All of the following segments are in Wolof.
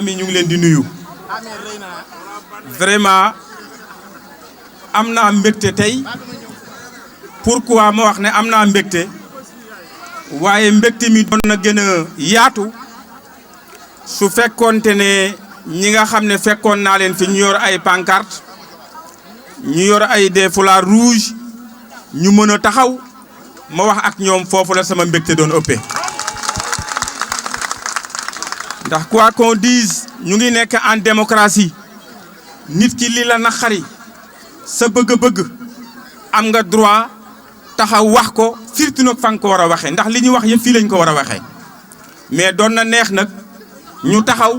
mbooloo mi ñu ngi leen di nuyu vraiment am naa mbégte tey pourquoi ma wax ne am naa mbégte waaye mbégte mi doon na gën a yaatu su fekkoonte ne ñi nga xam ne fekkoon naa leen fi ñu yor ay pancarte ñu yor ay des foulards rouges ñu mën a taxaw ma wax ak ñoom foofu la sama mbégte doon ëppee ndax quoi qu'on dise ñu ngi nekk en démocratie nit ki li la naqari sa bëgg-bëgg am nga droit taxaw wax ko surtout nag fa nga ko war a waxee ndax li ñu wax yëpp fii lañ ko war a waxee mais doon na neex nag ñu taxaw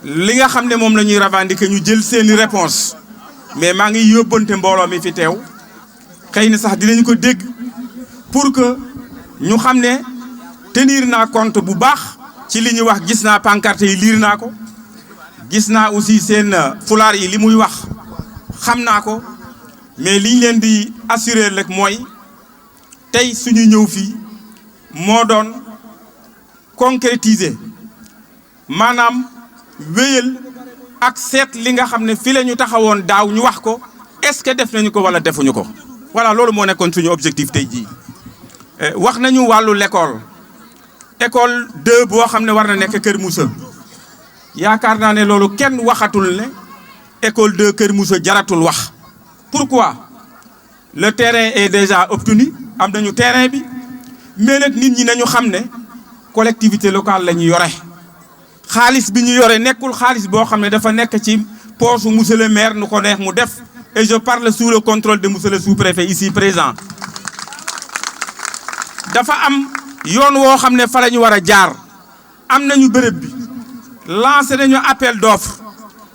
li nga xam ne moom la ñuy revendiquer ñu jël seeni réponse mais maa ngi yóbbante mbooloo mi fi teew xëy na sax dinañ ko dégg pour que ñu xam ne tenir naa compte bu baax ci li ñuy wax gis naa pancarte yi liir naa ko gis naa aussi seen fulaar yi li muy wax xam naa ko mais liñ leen di assurer rek mooy tey suñu ñëw fii moo doon concrétiser maanaam wéyal ak seet li nga xam ne fii la ñu taxawoon daaw ñu wax ko est-ce que def nañu ko wala defuñu ko voilà loolu moo nekkoon suñu objectif tey jii wax nañu wàllu l'école école 2 boo xam ne war na nekk Kër Moussa yaakaar naa ne loolu kenn waxatul ne école 2 Kër Moussa jaratul wax pourquoi le terrain est déjà obtenu am nañu terrain bi mais nag nit ñi nañu xam ne collectivité locale la ñu yore xaalis bi ñu yore nekkul xaalis boo xam ne dafa nekk ci poche monsieur le maire nu ko neex mu def et je parle sous le contrôle de monsieur le sous-préfet ici présent dafa am yoon woo xam ne fa la ñu war a jaar am nañu bërëb bi lancé nañu appel d'offre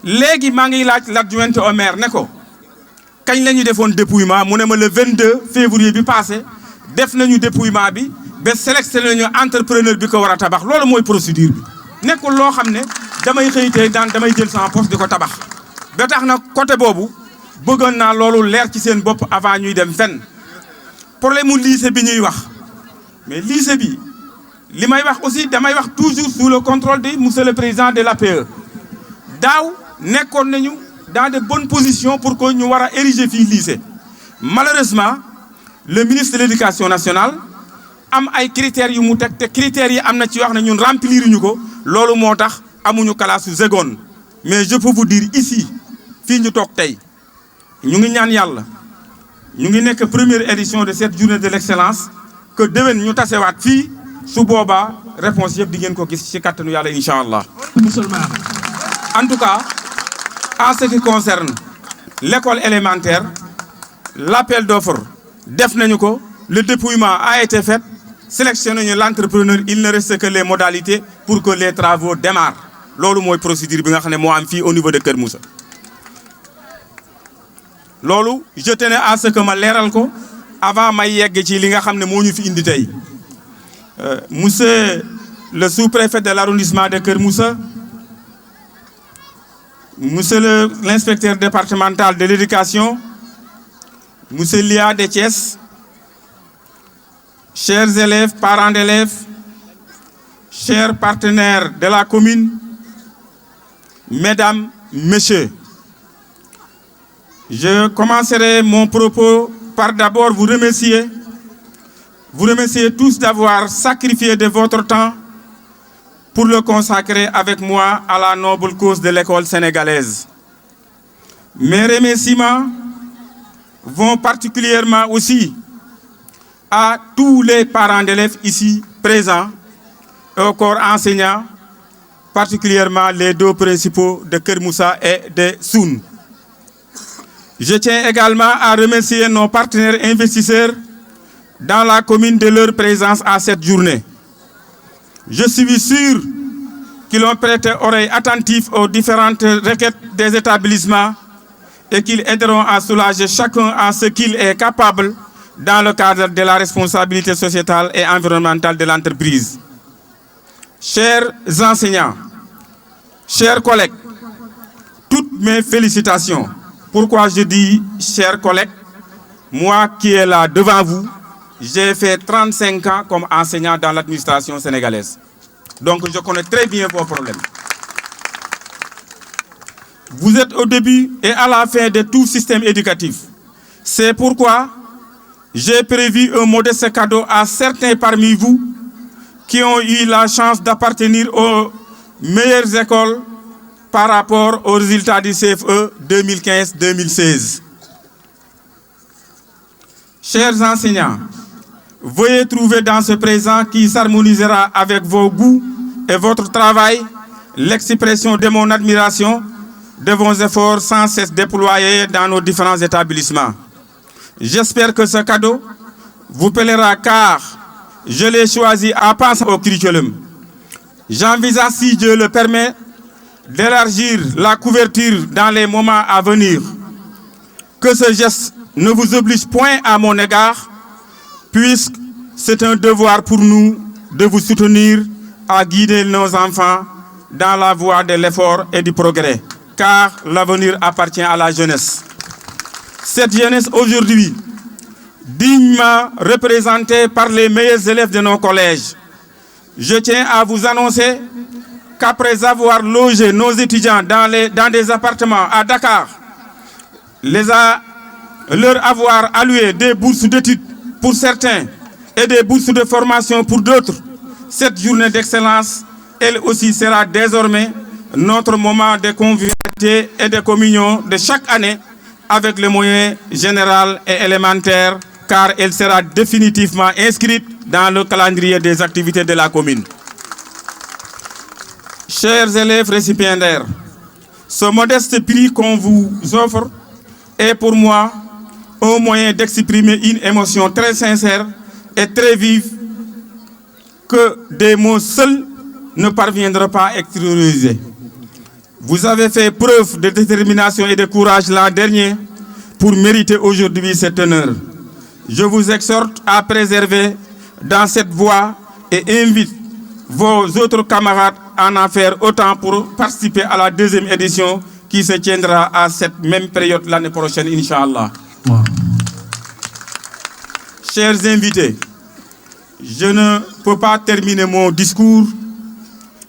léegi maa ngi laaj l'adjoint au maire ne ko kañ la ñu defoon dépouillement mu ne ma le 22 février bi passé def nañu dépouillement bi ba sélectionné nañu entrepreneur bi ko war a tabax loolu mooy procédure bi nekkul loo xam ne damay xëy tey daan damay jël sama poste di ko tabax ba tax na côté boobu bëggoon naa loolu leer ci seen bopp avant ñuy dem fenn problème mu lycée bi ñuy wax mais lycée bi li may wax aussi damay wax toujours sous le contrôle de monsieur le président de l'APE daaw nekkoon nañu dans de bonnes positions pour que ñu war a ériger fii lycée malheureusement le ministre de l'éducation nationale am ay critères yu mu teg te critères yi am na ci wax ne ñun remplir ñu ko loolu moo tax amuñu classe seconde mais je peux vous dire ici fii ñu toog tey ñu ngi ñaan yàlla ñu ngi nekk première édition de cette journée de l'excellence que déwén ñu tasewaat fii su boobaa réponse yëpp di ngeen ko gis ci kattanu yàlla incha allah. En tout cas en ce qui concerne l'école élémentaire l'appel d'offre def nañu ko le dépouillement a été fait sélectionné nañu l'entrepreneur il ne reste que les modalités pour que les travaux démarrent loolu mooy procédure bi nga xam ne moo am fii au niveau de Kër Moussa. loolu je tenais à ce que ma leeral ko avant may yegg ci li nga xam ne moo ñu fi indi tey monsieur le sous-préfet de l'arrondissement de Kër Moussa monsieur l'inspecteur départemental de l'éducation monsieur Lia de Thiès chers élèves parents d'élèves chers partenaires de la commune mesdames messieurs je commencerai mon propos par d'abord vous remercier tous d'avoir sacrifié de votre temps pour le consacrer avec moi à la noble cause de l'école sénégalaise. Mes remerciements vont particulièrement aussi à tous les parents d'élèves ici présents et au corps enseignant, particulièrement les deux principaux de Kër Moussa et de Soun. Je tiens également à remercier nos partenaires investisseurs dans la commune de leur présence à cette journée. Je suis sûr qu'ils ont prêté oreille attentive aux différentes requêtes des établissements et qu'ils aideront à soulager chacun en ce qu'il est capable dans le cadre de la responsabilité sociétale et environnementale de l'entreprise. Chers enseignants, chers collègues, toutes mes félicitations. Pourquoi je dis chers collègues? Moi qui est là devant vous, j'ai fait 35 ans comme enseignant dans l'administration sénégalaise. Donc je connais très bien vos problèmes. Vous êtes au début et à la fin de tout système éducatif. C'est pourquoi j'ai prévu un modeste cadeau à certains parmi vous qui ont eu la chance d'appartenir aux meilleures écoles par rapport aux résultats du CFE 2015-2016. Chers enseignants, veuillez trouver dans ce présent qui s'harmonisera avec vos goûts et votre travail l'expression de mon admiration de vos efforts sans cesse déployés dans nos différents établissements. J'espère que ce cadeau vous plaira car je l'ai choisi en pensant au curriculum. J'envisage, si Dieu le permet, d'élargir la couverture dans les moments à venir. Que ce geste ne vous oblige point à mon égard, puisque c'est un devoir pour nous de vous soutenir à guider nos enfants dans la voie de l'effort et du progrès, car l'avenir appartient à la jeunesse. Cette jeunesse aujourd'hui, dignement représentée par les meilleurs élèves de nos collèges, je tiens à vous annoncer qu'après avoir logé nos étudiants dans des appartements à Dakar, leur avoir alloué des bourses d'études pour certains et des bourses de formation pour d'autres, cette journée d'excellence, elle aussi sera désormais notre moment de convivialité et de communion de chaque année avec les moyens général et élémentaires, car elle sera définitivement inscrite dans le calendrier des activités de la commune. Chers élèves récipiendaires, ce modeste prix qu'on vous offre est pour moi un moyen d'exprimer une émotion très sincère et très vive que des mots seuls ne parviendront pas à extérioriser. Vous avez fait preuve de détermination et de courage l'an dernier pour mériter aujourd'hui cet honneur. Je vous exhorte à préserver dans cette voie et invite vos autres camarades à en faire autant pour participer à la deuxième édition qui se tiendra à cette même période l'année prochaine, Inch'Allah. Wow. Chers invités, je ne peux pas terminer mon discours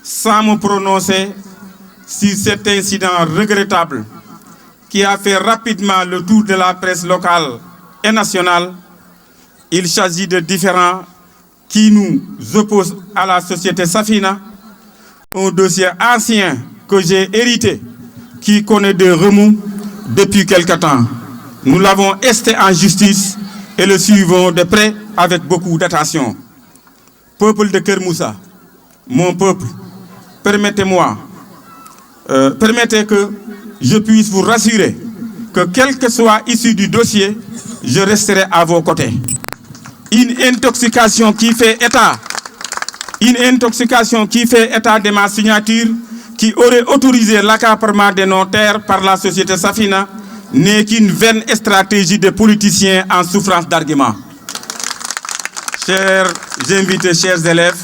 sans me prononcer sur cet incident regrettable qui a fait rapidement le tour de la presse locale et nationale. Il s'agit de différends qui nous opposent à la société Safina, un dossier ancien que j'ai hérité, qui connaît des remous depuis quelque temps. Nous l'avons esté en justice et le suivons de près avec beaucoup d'attention. Peuple de Kermoussa, mon peuple, permettez-moi, permettez que je puisse vous rassurer que quel que soit issu du dossier, je resterai à vos côtés. Une intoxication qui fait état de ma signature, qui aurait autorisé l'accaparement de nos terres par la société Safina, n'est qu'une vaine stratégie de politiciens en souffrance d'arguments. Chers invités, chers élèves,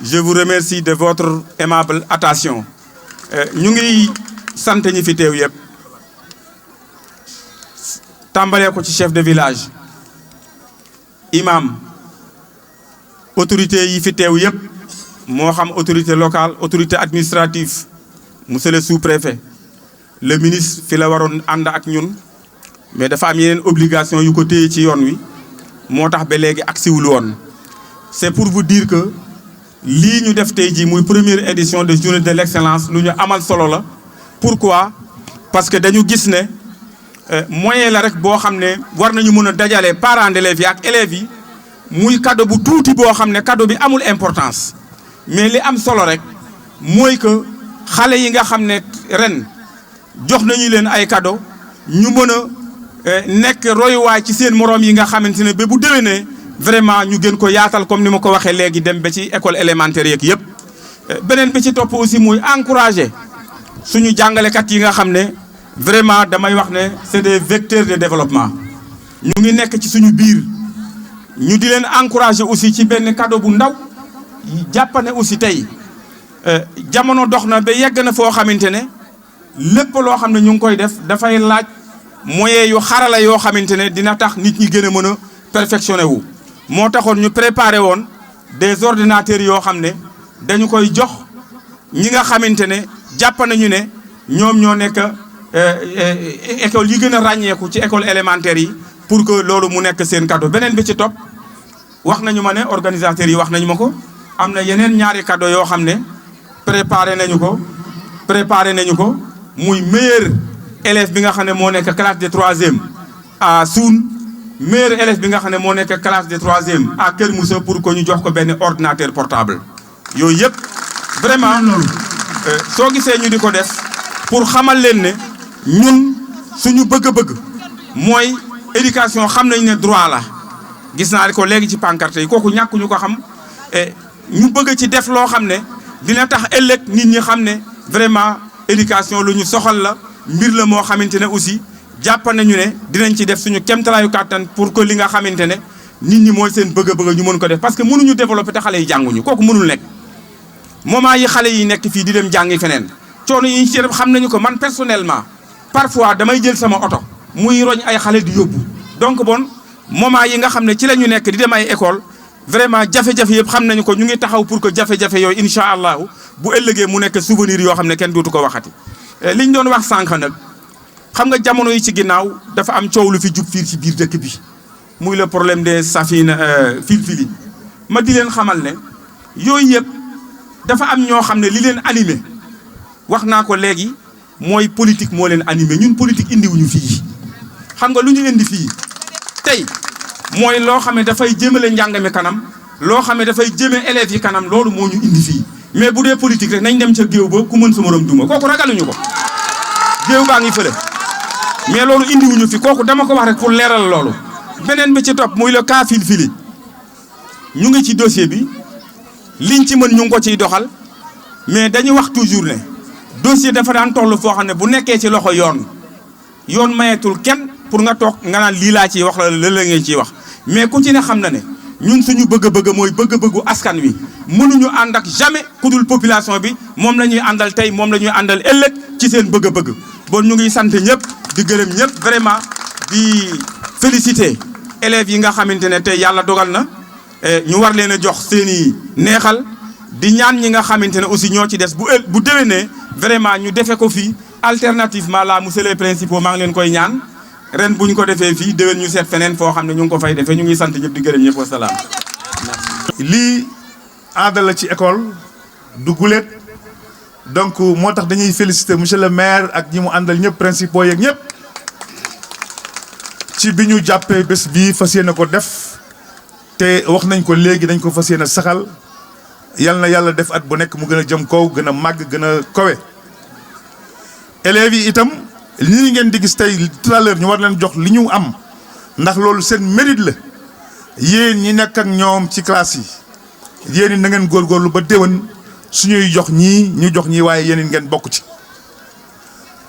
je vous remercie de votre aimable attention. Ñu ngi sant ñi fi teew yépp tàmbalee ko ci chef de village, imam, autorité yi fi teew yépp moo xam autorité locale, autorité administrative, monsieur le sous-préfet, le ministre fi la waroon ànd ak ñun, mais dafa am yeneen obligation yu ko téye ci yoon wi moo tax ba léegi agsiwul woon. C'est pour vous dire que lii ñu def tey jii muy première édition de journée de l'excellence lu ñu amal solo la. Pourquoi? Parce que dañu gis ne moyen la rek boo xam ne war nañu mën a dajale parents d'élèves yi ak élèves yi muy cadeau bu tuuti boo xam ne cadeau bi amul importance, mais li am solo rek mooy que xale yi nga xam ne ren jox nañu leen ay cadeau ñu mën a nekk royuwaay ci seen moroom yi nga xamante ne ba bu déwénee vraiment ñu gën ko yaatal comme ni ma ko waxee léegi dem ba ci école élémentaire yeeg yëpp. Beneen bi ci topp aussi muy encourager suñu jàngalekat yi nga xam ne vraiment damay wax ne c'est des vecteurs de développement. ñu ngi nekk ci suñu biir ñu di leen encourager aussi ci benn cadeau bu ndaw jàppane aussi tey jamono dox na ba yegg na foo xamante ne lépp loo xam ne ñu ngi koy def dafay laaj moyens yu xarala yoo xamante ne dina tax nit ñi gën a mën a perfectionné wu. moo taxoon ñu préparé woon des ordinateurs yoo xam ne dañu koy jox ñi nga xamante ne jàpp nañu ne ñoom ñoo nekk école yi gën a ràññeeku ci école élémentaire yi pour que loolu mu nekk seen cadeau. beneen bi ci topp wax nañu ma ne organisateurs yi wax nañu ma ko am na yeneen ñaari cadeau yoo xam ne préparé nañu ko muy meilleur élève bi nga xam ne moo nekk classe de 3e à Soun meilleur élève bi nga xam ne moo nekk classe de 3e à Kër Moussa pour que ñu jox ko benn ordinateur portable. yooyu yëpp vraiment soo gisee ñu di ko def pour xamal leen ne ñun suñu bëgg-bëgg mooy éducation xam nañ ne droit la gis naa ko léegi ci pancarte yi kooku ñàkk ñu ko xam ñu bëgg ci def loo xam ne dina tax ëllëg nit ñi xam ne vraiment éducation lu ñu soxal la mbir la moo xamante ne aussi jàpp nañu ne dinañ ci def suñu kemtalaayu kàttan pour que li nga xamante ne nit ñi mooy seen bëgg-bëgg ñu mën ko def parce que mënuñu développer te xale yi jànguñu kooku mënul nekk moment yi xale yi nekk fii di dem jàngi feneen coono yi ñu ci def xam nañu ko man personnellement parfois damay jël sama oto muy roñ ay xale di yóbbu donc bon moment yi nga xam ne ci la ñu nekk di dem ay école vraiment jafe-jafe yëpp xam nañu ko ñu ngi taxaw pour que jafe-jafe yooyu incha allahu bu ëllëgee mu nekk souvenir yoo xam ne kenn dootu ko waxati. liñ doon wax sànq nag xam nga jamono yi ci ginnaaw dafa am coow lu fi jub fii ci biir dëkk bi muy le problème des safina filfili ma di leen xamal ne yooyu yëpp dafa am ñoo xam ne li leen animé wax naa ko léegi mooy politique moo leen animé ñun politique indiwuñu fii xam nga lu ñu indi fii tey mooy loo xam ne dafay jëmale njàng mi kanam loo xam ne dafay jëme élèves yi kanam loolu moo ñu indi fii mais bu dee politique rek nañ dem ca géew ba ku mën sa morom duma kooku ragaluñu ko géew baa ngi fële mais loolu indiwuñu fi kooku dama ko wax rek pour leeral loolu. beneen bi ci topp muy le cas filfili ñu ngi ci dossier bi liñ ci mën ñu ngi ko ciy doxal mais dañuy wax toujours ne dossier dafa daan toll foo xam ne bu nekkee ci loxo yoon mayetul kenn pour nga toog nga naan lii laa ciy wax la ngeen ciy wax mais ku ci ne xam na ne ñun suñu bëgg-bëgg mooy bëgg-bëggu askan wi mënuñu ànd ak jamais ku dul population bi moom la ñuy àndal tey moom la ñuy àndal ëllëg ci seen bëgg-bëgg bon ñu ngi sant ñëpp di gërëm ñëpp vraiment di féliciter élèves yi nga xamante ne tey yàlla dogal na ñu war leen a jox seen i neexal di ñaan ñi nga xamante ne aussi ñoo ci des bu déwénee vraiment ñu defee ko fii alternativement là monsieur les principaux maa ngi leen koy ñaan ren bu ñu ko defee fii déwén ñu seet feneen foo xam ne ñu ngi ko fay defee ñu ngi sant ñëpp di gërëm ñëpp wasalaam. lii aada la ci école du guléet donc moo tax dañuy féliciter monsieur le maire ak ñi mu àndal ñëpp principaux yeeg ñëpp ci bi ñu jàppee bés bii fas yéene ko def te wax nañ ko léegi dañ ko fas yéene saxal yal na yàlla def at bu nekk mu gën a jëm kaw gën a màgg gën a kawe. élèves yi itam lii ngeen di gis tey tout à l'heure ñu war leen jox li ñu am ndax loolu seen mérite la yéen ñi nekk ak ñoom ci classe yi yéen it na ngeen góorgóorlu ba déwén suñuy jox ñii ñu jox ñii waaye yéen it ngeen bokk ci.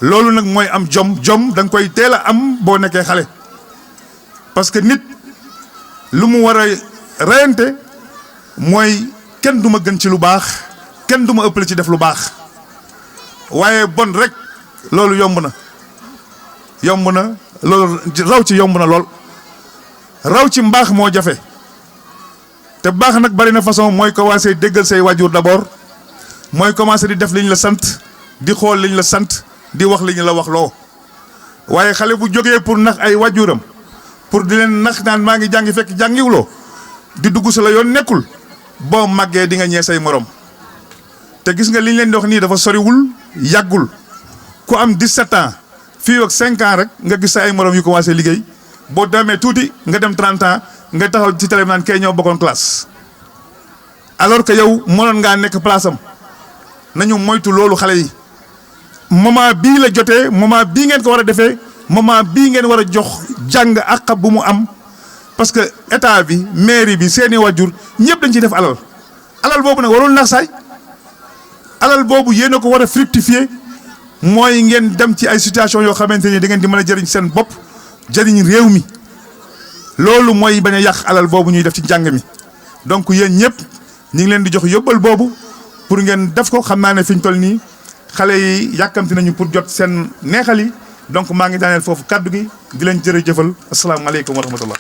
loolu nag mooy am jom da nga koy teel a am boo nekkee xale parce que nit lu mu war a reyante mooy kenn du ma gën ci lu baax kenn du ma ëppale ci def lu baax waaye bon rek loolu yomb na loolu raw ci yomb na lool raw ci mbaax moo jafe te baax nag bari na façon mooy commencé déggal say waajur d'abord mooy commencé di def li ñu la sant di xool li ñu la sant di wax li ñu la wax loo waaye xale bu jógee pour nax ay waajuram pour di leen nax naan maa ngi jàngi fekk jàngiwuloo di dugg sa la yoon nekkul boo màggee di nga ñee say morom te gis nga li ñu leen di wax nii dafa soriwul yàggul ku am 17 ans fii ak 5 ans rek nga gis sa ay morom yu commencé liggéey boo demee tuuti nga dem 30 ans nga taxaw ci télé naan kay ñëw bokkoon classe alors que yow mënoon ngaa nekk place am nañu moytu loolu xale yi moment bii la jotee moment bii ngeen ko war a defee moment bii ngeen war a jox jàng ak bu mu am parce que état bi mairie bi seeni wajur ñëpp dañ ciy def alal boobu nag warul nax saay alal boobu yéen a ko war a fructifier mooy ngeen dem ci ay situation yoo xamante ni da ngeen di mën a jëriñ seen bopp jëriñ réew mi loolu mooy bañ a yàq alal boobu ñuy def ci njàng mi donc yéen ñëpp ñu ngi leen di jox yóbbal boobu pour ngeen def ko xam naa ne fi ñu toll nii xale yi yàkkamti nañu pour jot seen neexal yi donc maa ngi daaneel foofu kàddu gi di leen jërëjëfal asalaamaaleykum wa rahmatullah